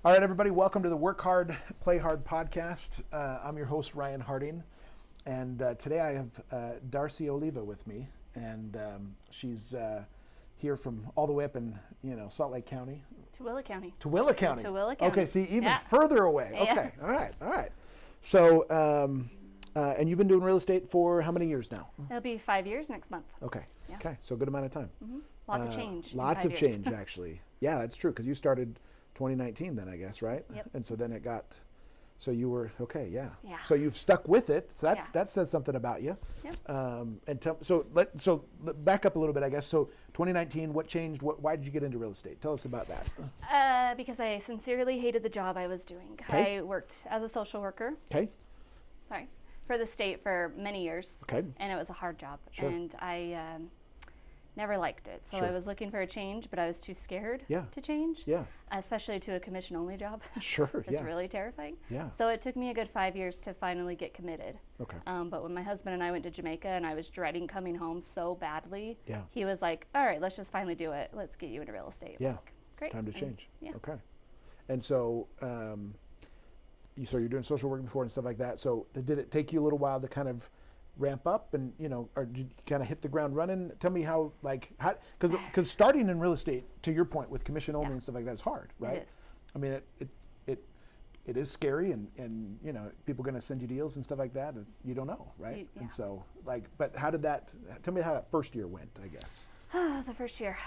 All right, everybody, welcome to the Work Hard, Play Hard podcast. I'm your host, Ryan Harding, and today I have Darcee Oliva with me, and she's here from all the way up in, Salt Lake County. Tooele County. Tooele County. Tooele County. Okay, see, even further away. Okay, all right. So, and you've been doing real estate for how many years now? It'll be 5 years next month. Okay, okay, so a good amount of time. Mm-hmm. Lots of change. Lots of change, actually. Yeah, that's true, because you started 2019 then, I guess, right? Yep. And so then so you were, okay, yeah. Yeah. So you've stuck with it, so that says something about you. Yep. And so back up a little bit, I guess. So 2019, what changed? Why did you get into real estate? Tell us about that. Because I sincerely hated the job I was doing. Okay. I worked as a social worker. Okay. For the state for many years. Okay. And it was a hard job. Sure. And I never liked it. So Sure. I was looking for a change, but I was too scared to change. Yeah. Especially to a commission-only job. Sure, It's really terrifying. Yeah. So it took me a good 5 years to finally get committed. Okay. But when my husband and I went to Jamaica and I was dreading coming home so badly, Yeah. he was like, all right, let's just finally do it. Let's get you into real estate. Yeah. Like, great. Time to change. Yeah. Okay. And so, you're doing social work before and stuff like that. So did it take you a little while to kind of ramp up and, or did you kind of hit the ground running? Tell me how, because starting in real estate, to your point, with commission only and stuff like that is hard, right? It is. I mean, it is scary and people going to send you deals and stuff like that. You don't know, right? Yeah. And so, but tell me how that first year went, I guess. The first year.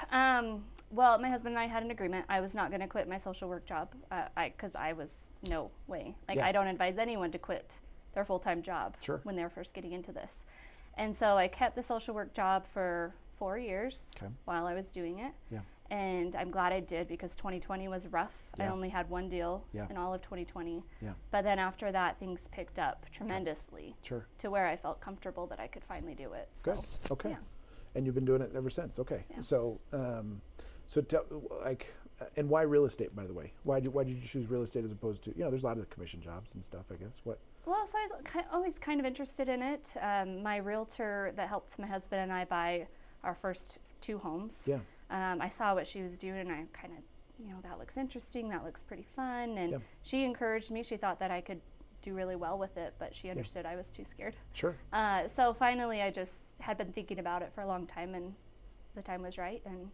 Well, my husband and I had an agreement. I was not going to quit my social work job because I was no way. I don't advise anyone to quit their full-time job when they're first getting into this. And so I kept the social work job for 4 years while I was doing it. Yeah. And I'm glad I did because 2020 was rough. Yeah. I only had one deal in all of 2020. Yeah. But then after that, things picked up tremendously to where I felt comfortable that I could finally do it. So, good. Okay. Yeah. And you've been doing it ever since. Okay. Yeah. So, and why real estate, by the way? Why did you choose real estate as opposed to, there's a lot of commission jobs and stuff, I guess. What? Well, so I was always kind of interested in it. My realtor that helped my husband and I buy our first 2 homes. Yeah. I saw what she was doing and I kind of, that looks interesting. That looks pretty fun. And she encouraged me. She thought that I could do really well with it, but she understood I was too scared. Sure. So finally I just had been thinking about it for a long time and the time was right. And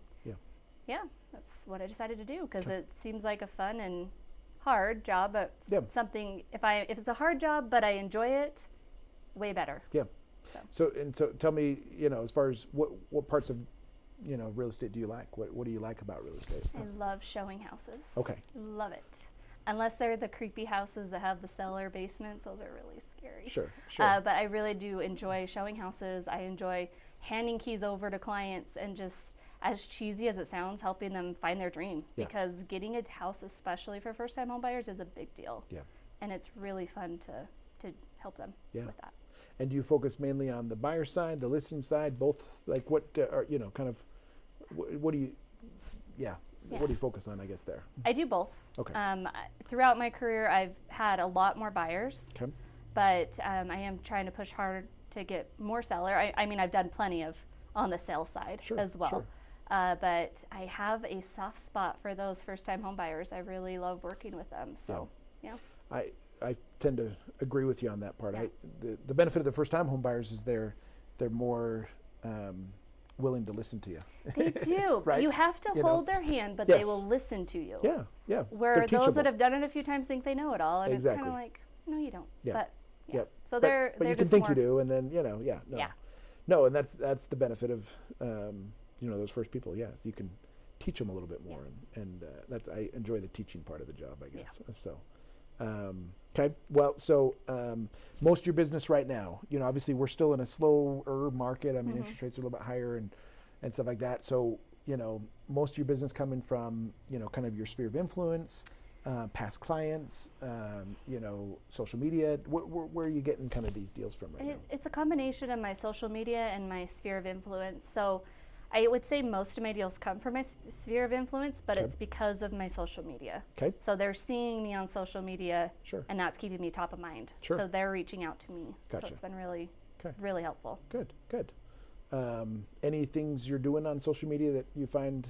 that's what I decided to do because it seems like a fun and hard job, but something, if it's a hard job, but I enjoy it, way better. Yeah. So tell me, as far as what parts of, real estate do you like? What do you like about real estate? I love showing houses. Okay. Love it. Unless they're the creepy houses that have the cellar basements, those are really scary. Sure. But I really do enjoy showing houses. I enjoy handing keys over to clients and just, as cheesy as it sounds, helping them find their dream. Yeah. Because getting a house, especially for first-time home buyers, is a big deal. Yeah. And it's really fun to help them with that. And do you focus mainly on the buyer side, the listing side, both? Like what are, what do you, what do you focus on, I guess, there? I do both. Okay. Throughout my career, I've had a lot more buyers. Okay. But I am trying to push hard to get more seller. I mean, I've done plenty of on the sales side as well. Sure. But I have a soft spot for those first-time home buyers. I really love working with them. So, yeah. I tend to agree with you on that part. Yeah. The benefit of the first-time home buyers is they're more willing to listen to you. They do. Right? You have to hold their hand, but they will listen to you. Yeah, yeah. Where those that have done it a few times think they know it all, and it's kind of like, no, you don't. Yeah. But so but they're you can think you do, and then no, and that's the benefit of those first people. Yes, you can teach them a little bit more, and that's I enjoy the teaching part of the job, I guess. Yeah. So. Okay. Well, so most of your business right now, obviously we're still in a slower market. I mean, interest rates are a little bit higher and stuff like that. So, most of your business coming from, kind of your sphere of influence, past clients, social media. Where are you getting kind of these deals from right now? It's a combination of my social media and my sphere of influence. So I would say most of my deals come from my sphere of influence, but it's because of my social media. Okay. So they're seeing me on social media, and that's keeping me top of mind. Sure. So they're reaching out to me. Gotcha. So it's been really, really helpful. Good. Any things you're doing on social media that you find,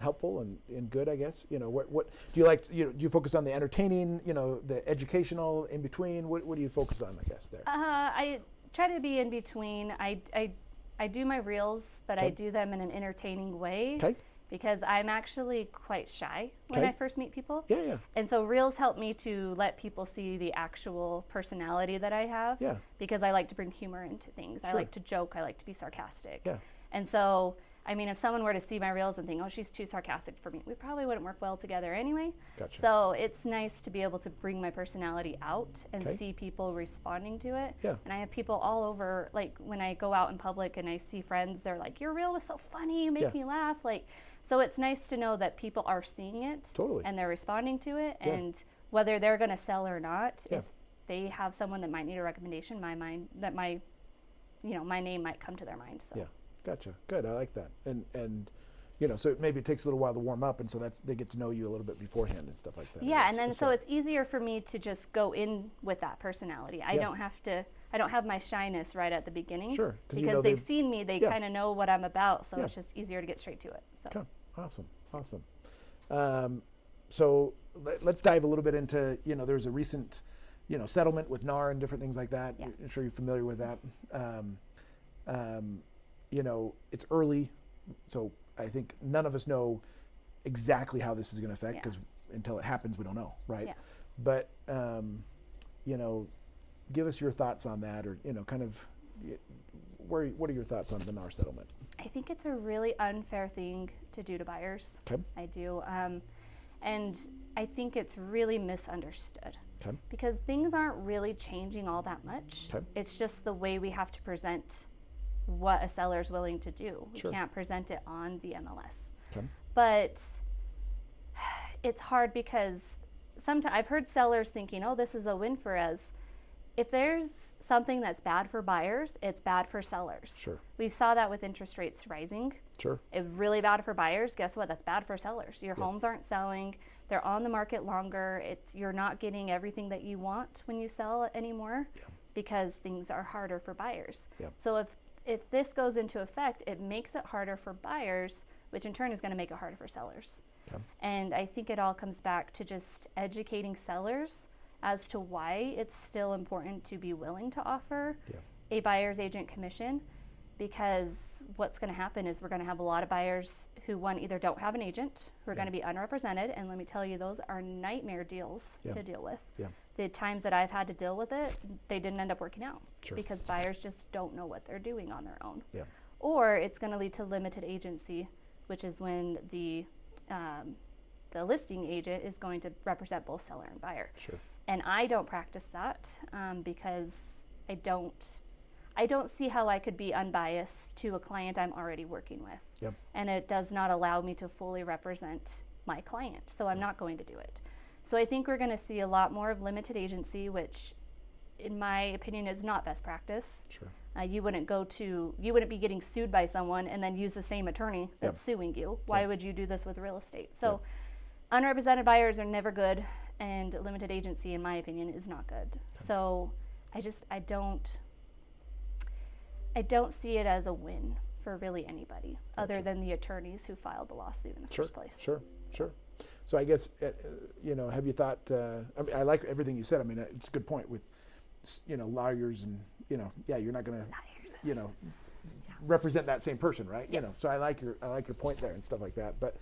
helpful and good, I guess. What do you like? Do you focus on the entertaining? The educational in between. What do you focus on? I guess there. I try to be in between. I do my reels, but I do them in an entertaining way. Okay. Because I'm actually quite shy when I first meet people. Yeah. And so reels help me to let people see the actual personality that I have. Yeah. Because I like to bring humor into things. Sure. I like to joke. I like to be sarcastic. Yeah. And so, I mean, if someone were to see my reels and think, oh, she's too sarcastic for me, we probably wouldn't work well together anyway. Gotcha. So it's nice to be able to bring my personality out and see people responding to it. Yeah. And I have people all over, like when I go out in public and I see friends, they're like, your reel was so funny, you make me laugh. So it's nice to know that people are seeing it. Totally. And they're responding to it. And whether they're going to sell or not, if they have someone that might need a recommendation, my name might come to their mind. So. Yeah. Gotcha. Good. I like that. And so maybe it takes a little while to warm up, and so they get to know you a little bit beforehand and stuff like that. Yeah, and then so it's easier for me to just go in with that personality. I don't have my shyness right at the beginning. Sure. Because they've seen me, they kind of know what I'm about, so it's just easier to get straight to it. So. Okay. Awesome. So let's dive a little bit into, there's a recent, settlement with NAR and different things like that. Yeah. I'm sure you're familiar with that. It's early, so I think none of us know exactly how this is going to affect, because until it happens, we don't know, right? Yeah. But, give us your thoughts on that, or, kind of, what are your thoughts on the NAR settlement? I think it's a really unfair thing to do to buyers. Okay. I do. And I think it's really misunderstood. Okay. Because things aren't really changing all that much. Okay. It's just the way we have to present what a seller is willing to do. Sure. We can't present it on the MLS. Okay. But it's hard because sometimes I've heard sellers thinking, oh, this is a win for us. If there's something that's bad for buyers, it's bad for sellers. Sure. We saw that with interest rates rising. Sure. It's really bad for buyers. Guess what? That's bad for sellers. Your homes aren't selling. They're on the market longer. You're not getting everything that you want when you sell anymore because things are harder for buyers. Yeah. So if this goes into effect, it makes it harder for buyers, which in turn is going to make it harder for sellers. Okay. And I think it all comes back to just educating sellers as to why it's still important to be willing to offer a buyer's agent commission, because what's going to happen is we're going to have a lot of buyers who either don't have an agent, who are going to be unrepresented, and let me tell you, those are nightmare deals to deal with. Yeah. The times that I've had to deal with it, they didn't end up working out because buyers just don't know what they're doing on their own. Yeah. Or it's going to lead to limited agency, which is when the listing agent is going to represent both seller and buyer. Sure. And I don't practice that because I don't see how I could be unbiased to a client I'm already working with. Yep. And it does not allow me to fully represent my client, so I'm not going to do it. So I think we're going to see a lot more of limited agency, which in my opinion is not best practice. Sure. You wouldn't be getting sued by someone and then use the same attorney that's suing you. Why would you do this with real estate? So unrepresented buyers are never good, and limited agency, in my opinion, is not good. So I don't see it as a win for really anybody other than the attorneys who filed the lawsuit in the first place. Sure. So I guess, have you thought, I like everything you said. I mean, it's a good point with, lawyers and, you're not going to, represent that same person, right? Yeah. So I like your point there and stuff like that. But,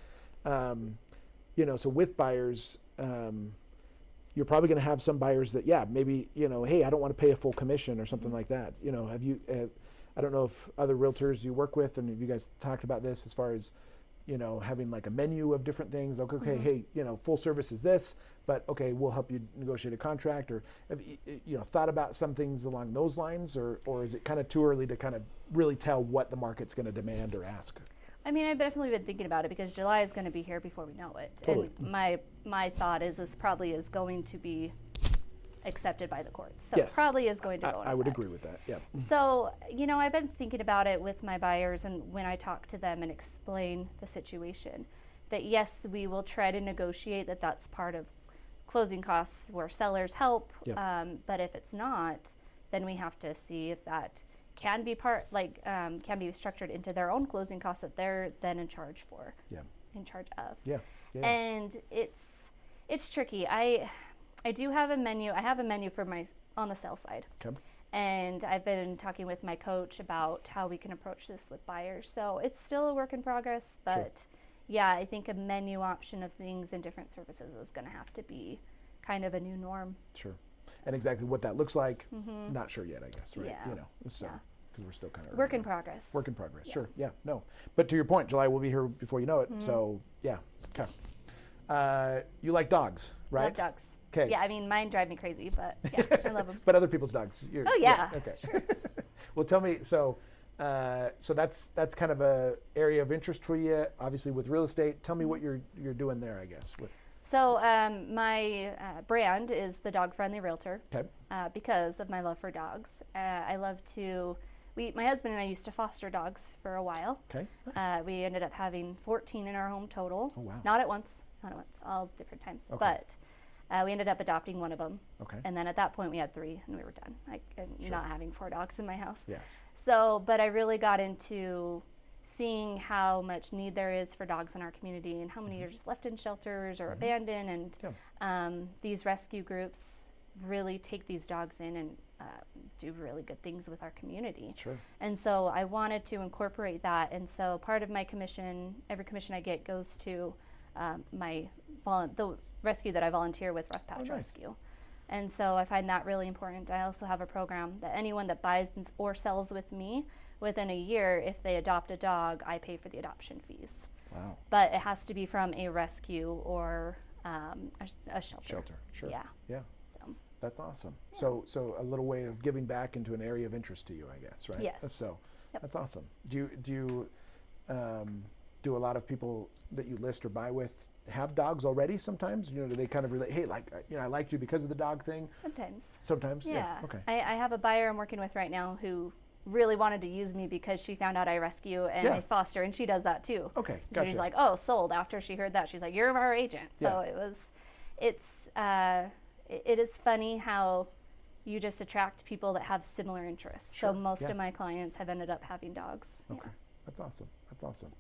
so with buyers, you're probably going to have some buyers that, maybe, hey, I don't want to pay a full commission or something like that. Have you, I don't know if other realtors you work with, and have you guys talked about this as far as, having like a menu of different things, like, okay, hey, full service is this, but okay, we'll help you negotiate a contract, or have you thought about some things along those lines, or is it kind of too early to kind of really tell what the market's going to demand or ask? I mean, I've definitely been thinking about it because July is going to be here before we know it. Totally. And my thought is this probably is going to be accepted by the courts. So yes. Probably is going to go into I would effect. agree with that, yeah. So, I've been thinking about it with my buyers, and when I talk to them and explain the situation, that yes, we will try to negotiate that's part of closing costs where sellers help, but if it's not, then we have to see if that can be can be structured into their own closing costs that they're then in charge for. Yeah. in charge of. Yeah. And it's tricky. I do have a menu. I have a menu for on the sales side. Okay. And I've been talking with my coach about how we can approach this with buyers. So it's still a work in progress, but yeah, I think a menu option of things and different services is going to have to be kind of a new norm. Sure. And exactly what that looks like, not sure yet, I guess, right? Yeah. You know, so because we're still kind of work in progress. Work in progress. Yeah. Sure. Yeah. No. But to your point, July will be here before you know it. So yeah. Okay. You like dogs, right? Love dogs. Okay. Yeah, I mean, mine drive me crazy, but yeah, I love them. But other people's dogs. Oh yeah. Okay. Sure. Well, tell me. So that's kind of a area of interest for you, obviously with real estate. Tell me what you're doing there, I guess. So my brand is the Dog Friendly Realtor. Okay. Because of my love for dogs. I love to. My husband and I used to foster dogs for a while. Okay. Nice. We ended up having 14 in our home total. Oh wow. Not at once, all different times. Okay. But we ended up adopting one of them. Okay. And then at that point we had 3 and we were done. Not having 4 dogs in my house. Yes. So, but I really got into seeing how much need there is for dogs in our community and how many are just left in shelters or abandoned. And these rescue groups really take these dogs in and do really good things with our community. Sure. And so I wanted to incorporate that. And so part of my commission, every commission I get goes to the rescue that I volunteer with, Rough Patch Rescue. And so I find that really important. I also have a program that anyone that buys or sells with me within a year, if they adopt a dog, I pay for the adoption fees. Wow. But it has to be from a rescue or a shelter. Shelter, sure. Yeah. Yeah. So. That's awesome. Yeah. So a little way of giving back into an area of interest to you, I guess, right? Yes. So that's awesome. Do you do a lot of people that you list or buy with have dogs already sometimes? You know, do they kind of relate, hey, like, I liked you because of the dog thing? Sometimes. Sometimes? Yeah. Okay. I have a buyer I'm working with right now who really wanted to use me because she found out I rescue and I foster, and she does that too. Okay, so she's like, oh, sold. After she heard that, she's like, you're our agent. So it is funny how you just attract people that have similar interests. Sure. So most of my clients have ended up having dogs. Okay, that's awesome. That's awesome.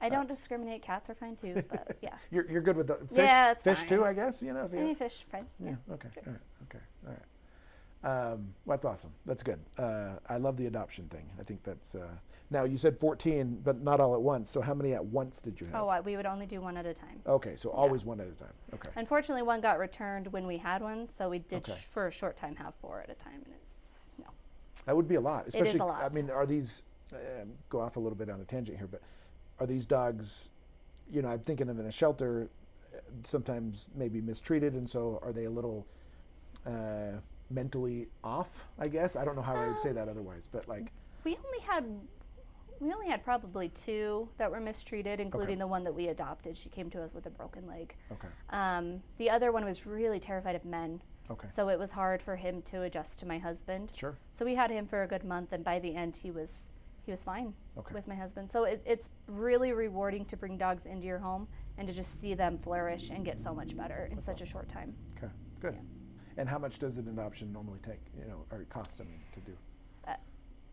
I don't discriminate. Cats are fine too, but yeah. You're good with the fish? Yeah, it's fish fine. Too, I guess. You know, any fish, fine. Yeah. Okay. Sure. All right. Okay. All right. That's awesome. That's good. I love the adoption thing. I think that's. Now you said 14, but not all at once. So how many at once did you have? Oh, we would only do one at a time. Okay, so always one at a time. Okay. Unfortunately, one got returned when we had one, so we did for a short time have 4 at a time, and it's no. That would be a lot. Especially, it is a lot. I mean, are these? Go off a little bit on a tangent here, but are these dogs? You know, I'm thinking of in a shelter, sometimes maybe mistreated, and so are they a little mentally off? I guess I don't know how I would say that otherwise, but like we only had probably 2 that were mistreated, including the one that we adopted. She came to us with a broken leg. Okay. The other one was really terrified of men. Okay. So it was hard for him to adjust to my husband. Sure. So we had him for a good month, and by the end he was fine with my husband. So it's really rewarding to bring dogs into your home and to just see them flourish and get so much better in such a short time. Okay, good. Yeah. And how much does an adoption normally take, you know, or cost, I mean, to do?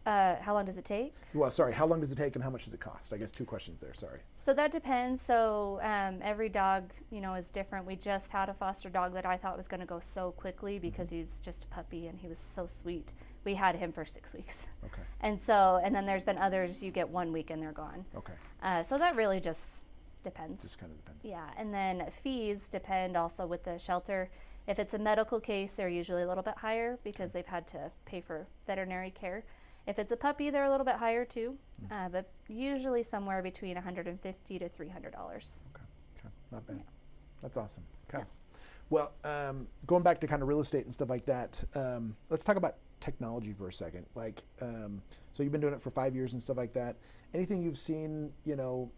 How long does it take? Well, sorry, how long does it take and how much does it cost? I guess 2 questions there, sorry. So that depends. So every dog, you know, is different. We just had a foster dog that I thought was going to go so quickly because he's just a puppy and he was so sweet. We had him for 6 weeks. Okay. And then there's been others, you get 1 week and they're gone. Okay. So that really just depends. Just kind of depends. Yeah, and then fees depend also with the shelter. If it's a medical case, they're usually a little bit higher because they've had to pay for veterinary care. If it's a puppy, they're a little bit higher too, but usually somewhere between $150 to $300. Okay, not bad. Yeah. That's awesome. Okay. Yeah. Well, going back to kind of real estate and stuff like that, let's talk about technology for a second. Like, so you've been doing it for 5 years and stuff like that. Anything you've seen, you know,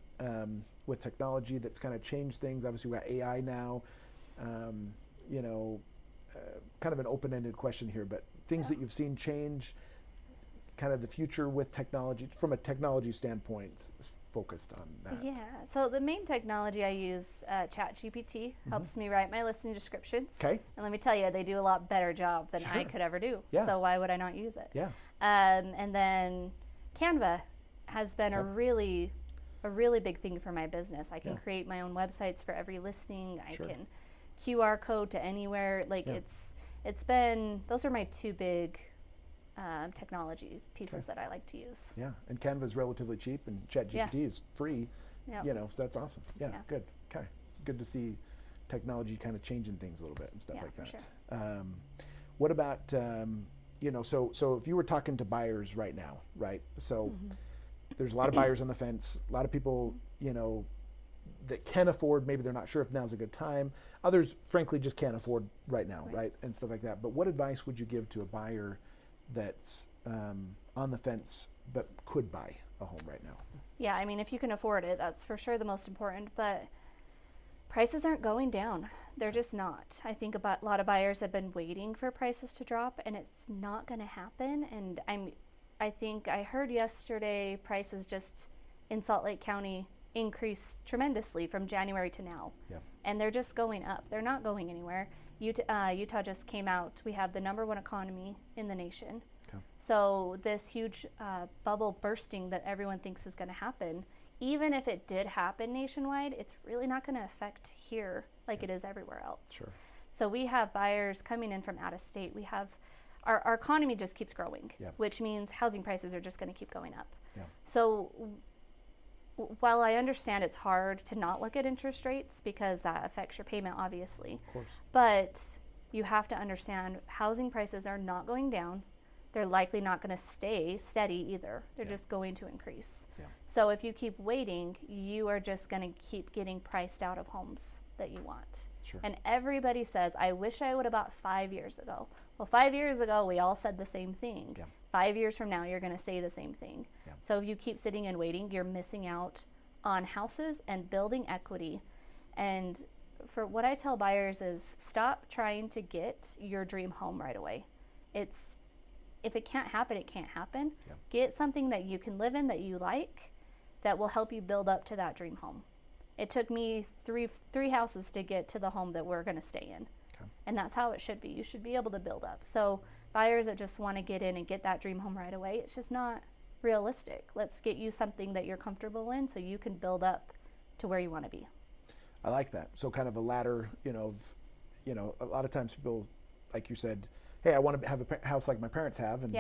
with technology that's kind of changed things? Obviously, we got AI now. You know, kind of an open-ended question here, but things that you've seen change, kind of the future with technology from a technology standpoint, focused on that. Yeah, so the main technology I use, ChatGPT, helps me write my listing descriptions. Okay. And let me tell you, they do a lot better job than I could ever do. Yeah. So why would I not use it? Yeah. And then Canva has been a really a really big thing for my business. I can create my own websites for every listing. I can QR code to anywhere. Like it's been, those are my two big pieces that I like to use. Yeah, and Canva is relatively cheap, and ChatGPT is free. You know, so that's awesome. Yeah, good. Okay, it's good to see technology kind of changing things a little bit and stuff like that. Sure. What about you know, so if you were talking to buyers right now, right? So there's a lot of buyers on the fence, a lot of people, you know, that can afford, maybe they're not sure if now's a good time. Others, frankly, just can't afford right now, right? And stuff like that. But what advice would you give to a buyer that's on the fence but could buy a home right now? Yeah, I mean, if you can afford it, that's for sure the most important. But prices aren't going down. They're just not. I think a lot of buyers have been waiting for prices to drop, and it's not going to happen. And I think I heard yesterday prices just in Salt Lake County increased tremendously from January to now. And they're just going up. They're not going anywhere. Utah just came out. We have the #1 economy in the nation. So this huge bubble bursting that everyone thinks is going to happen, even if it did happen nationwide, it's really not going to affect here like it is everywhere else. So we have buyers coming in from out of state. We have our economy just keeps growing, which means housing prices are just going to keep going up. So while I understand it's hard to not look at interest rates because that affects your payment, obviously, but you have to understand housing prices are not going down. They're likely not going to stay steady either. They're just going to increase. So if you keep waiting, you are just going to keep getting priced out of homes that you want. And everybody says, I wish I would have bought 5 years ago. Well, 5 years ago, we all said the same thing. 5 years from now, you're going to say the same thing. So if you keep sitting and waiting, you're missing out on houses and building equity. And for what I tell buyers is stop trying to get your dream home right away. If it can't happen, it can't happen. Get something that you can live in, that you like, that will help you build up to that dream home. It took me three houses to get to the home that we're going to stay in. And that's how it should be. You should be able to build up. So buyers that just want to get in and get that dream home right away, it's just not realistic. Let's get you something that you're comfortable in so you can build up to where you want to be. I like that. So kind of a ladder, a lot of times people, like you said, hey, I want to have a house like my parents have. And,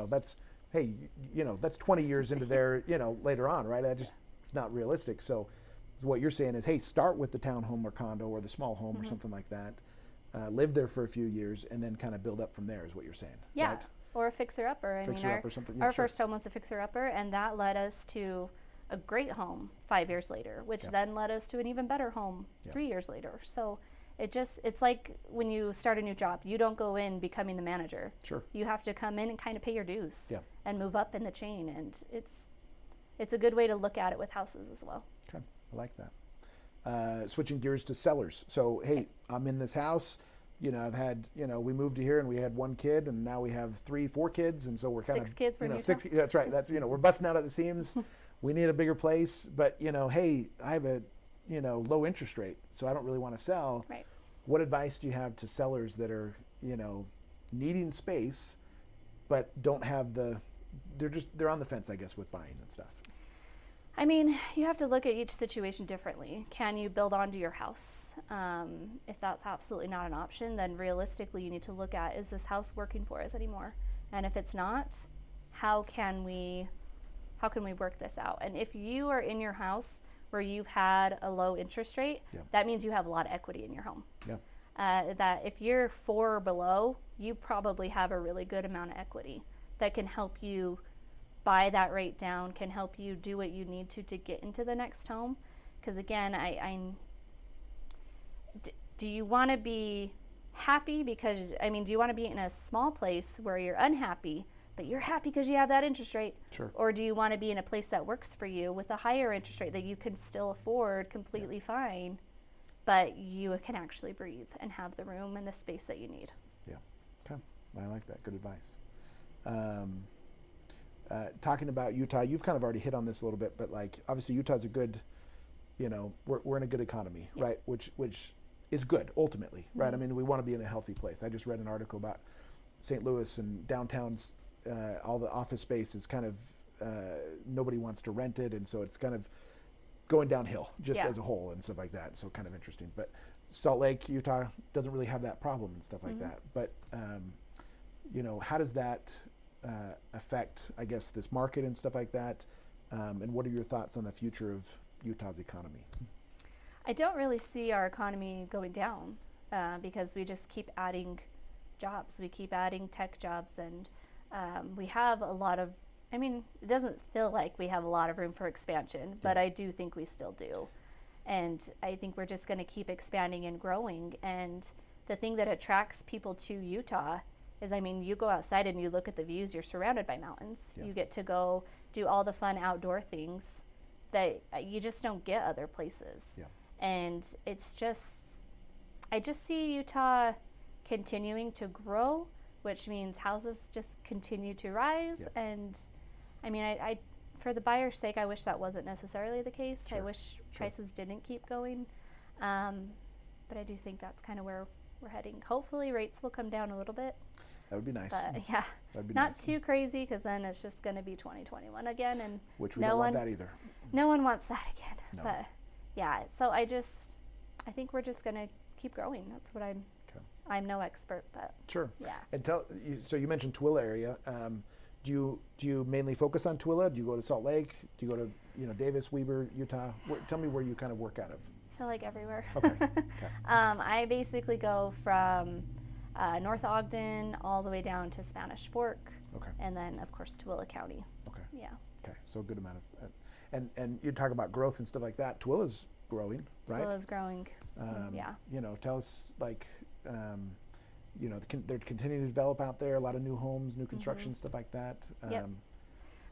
that's, that's 20 years into their, later on, right? It's not realistic. So what you're saying is, hey, start with the townhome or condo or the small home or something like that. Live there for a few years and then kind of build up from there is what you're saying. Right? Or a fixer-upper. Our first home was a fixer-upper, and that led us to a great home 5 years later, which then led us to an even better home 3 years later. So it's like when you start a new job, you don't go in becoming the manager. You have to come in and kind of pay your dues and move up in the chain, and it's a good way to look at it with houses as well. Okay, I like that. Switching gears to sellers. So, hey, I'm in this house. I've had, we moved to here and we had 1 kid, and now we have 3-4 kids, and so we're kind of 6 kids. Six. That's right. That's we're busting out at the seams. We need a bigger place, but hey, I have a low interest rate, so I don't really want to sell. Right. What advice do you have to sellers that are needing space, but don't have they're on the fence, I guess, with buying and stuff? I mean, you have to look at each situation differently. Can you build onto your house? If that's absolutely not an option, then realistically you need to look at, is this house working for us anymore? And if it's not, how can we work this out? And if you are in your house where you've had a low interest rate, that means you have a lot of equity in your home. That if you're 4 or below, you probably have a really good amount of equity that can help you buy that rate down, can help you do what you need to get into the next home. Because again, do you want to be happy because, do you want to be in a small place where you're unhappy, but you're happy because you have that interest rate? Or do you want to be in a place that works for you with a higher interest rate that you can still afford completely fine, but you can actually breathe and have the room and the space that you need? Okay, I like that. Good advice. Talking about Utah, you've kind of already hit on this a little bit, but obviously Utah's a good, we're in a good economy, right? Which is good ultimately, right? We want to be in a healthy place. I just read an article about St. Louis and downtown's, all the office space is kind of, nobody wants to rent it, and so it's kind of, going downhill just as a whole and stuff like that. So kind of interesting. But Salt Lake, Utah doesn't really have that problem and stuff like that. But how does that affect, I guess, this market and stuff like that? And what are your thoughts on the future of Utah's economy? I don't really see our economy going down because we just keep adding jobs. We keep adding tech jobs, and we have a lot of, it doesn't feel like we have a lot of room for expansion, but I do think we still do. And I think we're just going to keep expanding and growing. And the thing that attracts people to Utah is, you go outside and you look at the views, you're surrounded by mountains. Yeah. You get to go do all the fun outdoor things that you just don't get other places. Yeah. And it's just, I just see Utah continuing to grow, which means houses just continue to rise. Yeah. And I for the buyer's sake, I wish that wasn't necessarily the case. Sure. I wish prices didn't keep going. But I do think that's kind of where we're heading. Hopefully rates will come down a little bit. That would be nice. But yeah, that'd be not nice. Too crazy, because then it's just going to be 2021 again. And which we don't want that either. No one wants that again. No. But yeah, so I think we're just going to keep growing. That's what I'm no expert, but sure. Yeah. And so you mentioned Tooele area. Do you mainly focus on Tooele? Do you go to Salt Lake? Do you go to Davis, Weber, Utah? Tell me where you kind of work out of. I feel like everywhere. Okay. I basically go from North Ogden all the way down to Spanish Fork. Okay. And then of course Tooele County. Okay. Yeah. Okay. So a good amount of, and you talk about growth and stuff like that. Tooele's growing, right? Tooele's growing. Yeah. Tell us they're continuing to develop out there, a lot of new homes, new construction, stuff like that. Yep.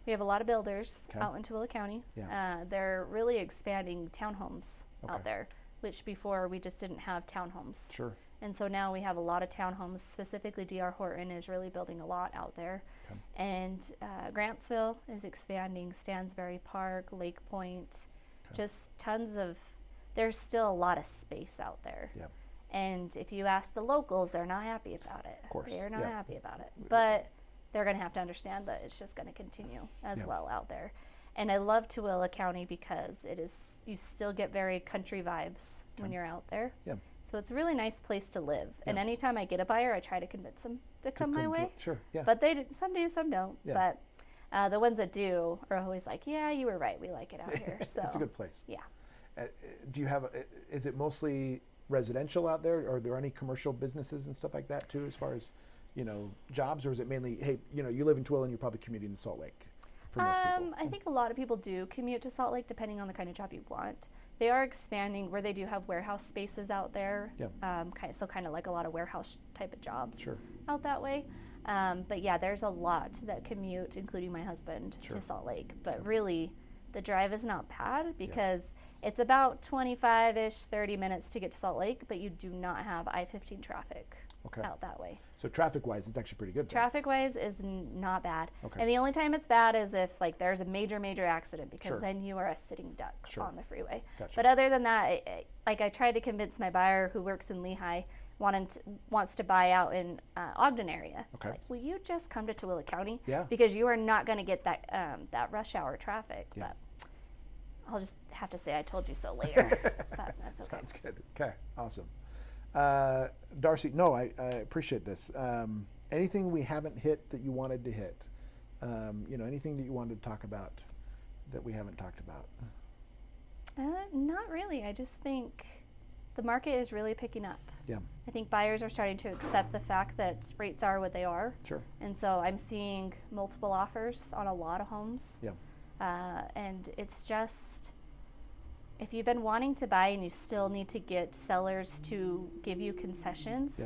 We have a lot of builders out in Tooele County. Yeah. They're really expanding townhomes out there, which before we just didn't have townhomes. Sure. And so now we have a lot of townhomes. Specifically, D.R. Horton is really building a lot out there. Okay. And Grantsville is expanding, Stansbury Park, Lake Point, just tons of, there's still a lot of space out there. Yeah. And if you ask the locals, they're not happy about it. Of course. They're not happy about it. But they're going to have to understand that it's just going to continue as well out there. And I love Tooele County because you still get very country vibes when you're out there. Yeah. So it's a really nice place to live. Yeah. And anytime I get a buyer, I try to convince them to come my way. Sure, yeah. But some do, some don't. Yeah. But the ones that do are always like, yeah, you were right. We like it out here. So it's a good place. Yeah. Do you have, is it mostly residential out there? Are there any commercial businesses and stuff like that too, as far as, jobs? Or is it mainly, hey, you live in Tooele and you're probably commuting to Salt Lake? For most people. I think a lot of people do commute to Salt Lake depending on the kind of job you want. They are expanding where they do have warehouse spaces out there. Yeah. Kind of like a lot of warehouse type of jobs Sure. out that way. But yeah, there's a lot that commute, including my husband, to Salt Lake. But really, the drive is not bad because it's about 25-ish, 30 minutes to get to Salt Lake, but you do not have I-15 traffic out that way. So traffic-wise, it's actually pretty good. Traffic-wise is not bad. Okay. And the only time it's bad is if there's a major accident, because then you are a sitting duck on the freeway. Gotcha. But other than that, I tried to convince my buyer who works in Lehigh, wants to buy out in Ogden area. Okay. It's like, will you just come to Tooele County? Yeah. Because you are not going to get that rush hour traffic. Yeah. But I'll just have to say I told you so later. But that's okay. Sounds good. Okay, awesome. Darcee, no, I appreciate this. Anything we haven't hit that you wanted to hit? Anything that you wanted to talk about that we haven't talked about? Not really. I just think the market is really picking up. Yeah. I think buyers are starting to accept the fact that rates are what they are. Sure. And so I'm seeing multiple offers on a lot of homes. Yeah. And it's just, if you've been wanting to buy and you still need to get sellers to give you concessions,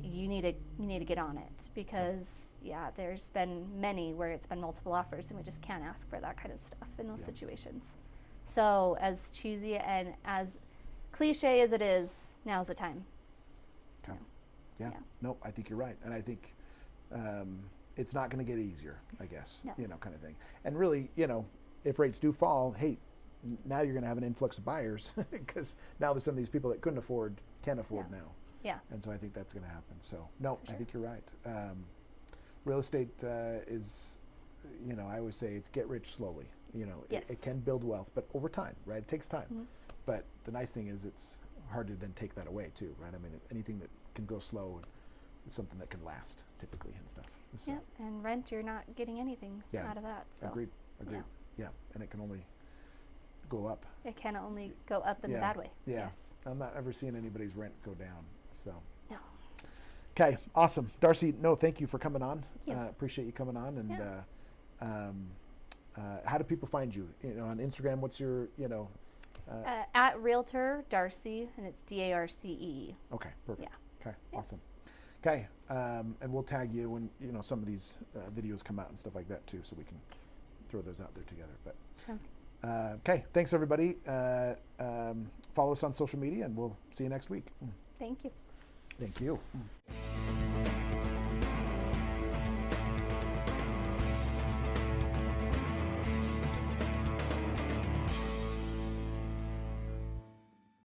you need to get on it, because there's been many where it's been multiple offers and we just can't ask for that kind of stuff in those situations. So as cheesy and as cliche as it is, now's the time. Okay. Yeah. Nope, I think you're right. And I think it's not going to get easier, I guess, kind of thing. And really, if rates do fall, hey, now you're going to have an influx of buyers because now there's some of these people that couldn't afford, can afford now. Yeah. And so I think that's going to happen. So, no, I think you're right. Real estate is, I always say it's get rich slowly. it can build wealth, but over time, right? It takes time. But the nice thing is it's hard to then take that away too, right? I mean, anything that can go slow is something that can last typically and stuff. So. Yeah, and rent, you're not getting anything out of that. So. Agreed. Yeah, and it can only go up. It can only go up in the bad way. Yeah. Yes. I'm not ever seeing anybody's rent go down. So. No. Okay, awesome. Darcee, thank you for coming on. Thank you. Appreciate you coming on. And how do people find you? On Instagram, what's your, at Realtor Darcee, and it's Darcee. Okay, perfect. Yeah. Okay, awesome. Okay, and we'll tag you when some of these videos come out and stuff like that too, so we can throw those out there together. But sounds good. Okay, thanks everybody. Follow us on social media, and we'll see you next week. Thank you. Thank you.